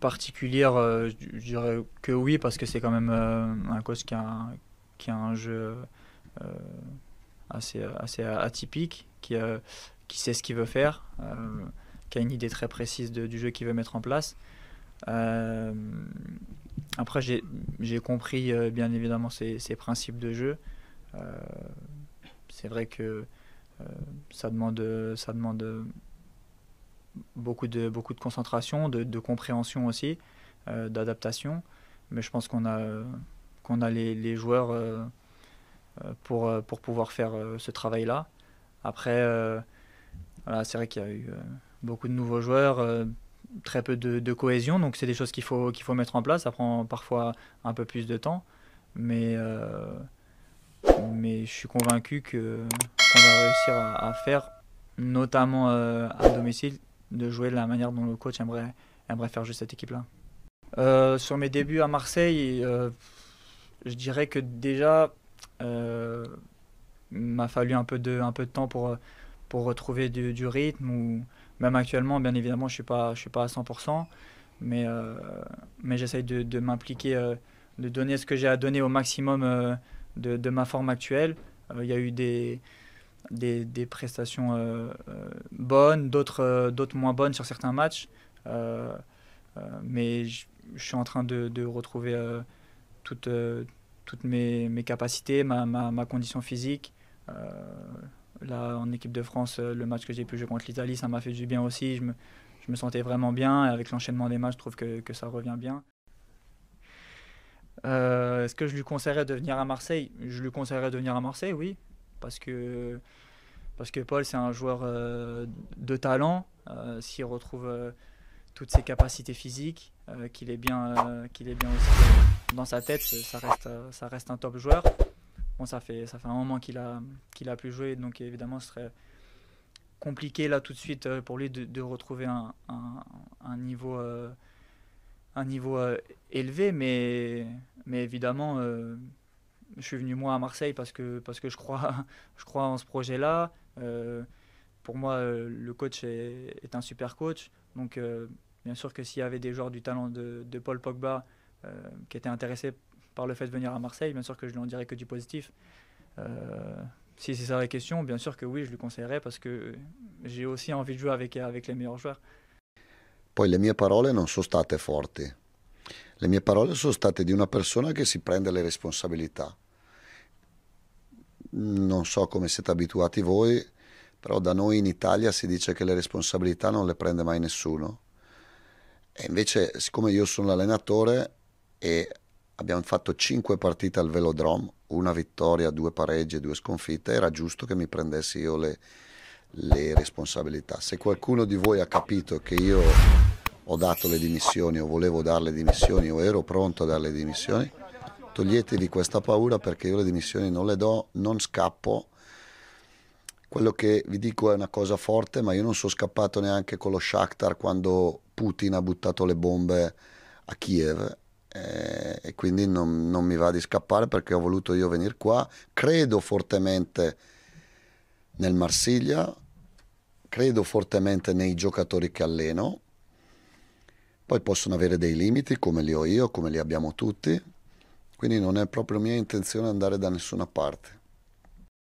particulière, je dirais que oui, parce que c'est quand même un coach qui a un jeu euh, assez atypique, qui sait ce qu'il veut faire, qui a une idée très précise du jeu qu'il veut mettre en place. Euh, Après, j'ai compris bien évidemment ses principes de jeu. Euh, c'est vrai que euh, ça demande beaucoup de concentration, de compréhension aussi, d'adaptation. Mais je pense qu'on a les joueurs pour pouvoir faire ce travail-là. Après, voilà, c'est vrai qu'il y a eu beaucoup de nouveaux joueurs, très peu de cohésion, donc c'est des choses qu'il faut mettre en place. Ça prend parfois un peu plus de temps, mais, euh, mais je suis convaincu qu'on va réussir à faire, notamment à domicile, de jouer de la manière dont le coach aimerait faire jouer cette équipe-là. Sur mes débuts à Marseille, je dirais que déjà, euh, il m'a fallu un peu de temps pour retrouver du rythme. Ou même actuellement, bien évidemment, je suis pas à 100%, mais j'essaye de m'impliquer, de donner ce que j'ai à donner au maximum de ma forme actuelle. Il y a eu des prestations bonnes, d'autres moins bonnes sur certains matchs. Euh, mais je suis en train de retrouver toutes, toutes mes capacités, ma condition physique. Euh, Là, en équipe de France, le match que j'ai pu jouer contre l'Italie, ça m'a fait du bien aussi. Je me sentais vraiment bien. Et avec l'enchaînement des matchs, je trouve que ça revient bien. Est-ce que je lui conseillerais de venir à Marseille? Je lui conseillerais de venir à Marseille, oui. Parce que, parce que Paul, c'est un joueur de talent. S'il retrouve toutes ses capacités physiques, qu'il est bien aussi dans sa tête, ça reste un top joueur. Bon, ça fait un moment qu'il a pu jouer, donc évidemment, ce serait compliqué là tout de suite pour lui de retrouver un niveau, un niveau élevé, mais évidemment, je suis venu moi à Marseille parce que je crois en ce projet-là. Pour moi, le coach est un super coach, donc bien sûr que s'il y avait des joueurs du talent de Paul Pogba qui étaient intéressés par le fait de venir à Marseille, bien sûr que je lui en dirais que du positif. Euh, Si c'est ça la question, bien sûr que oui, je lui conseillerais parce que j'ai aussi envie de jouer avec les meilleurs joueurs. Poi le mie parole non sono state forti, le mie parole sono state di una persona che si prende le responsabilità. Non so come siete abituati voi, però da noi in Italia si dice che le responsabilità non le prende mai nessuno. E invece, siccome io sono l'allenatore e abbiamo fatto 5 partite al Velodrome, una vittoria, 2 pareggi e 2 sconfitte, era giusto che mi prendessi io le responsabilità. Se qualcuno di voi ha capito che io ho dato le dimissioni o volevo dare le dimissioni o ero pronto a dare le dimissioni, toglietevi questa paura perché io le dimissioni non le do, non scappo. Quello che vi dico è una cosa forte, ma io non sono scappato neanche con lo Shakhtar quando Putin ha buttato le bombe a Kiev e quindi non mi va di scappare perché ho voluto io venire qua. Credo fortemente nel Marsiglia, credo fortemente nei giocatori che alleno, poi possono avere dei limiti come li ho io, come li abbiamo tutti, quindi non è proprio mia intenzione andare da nessuna parte.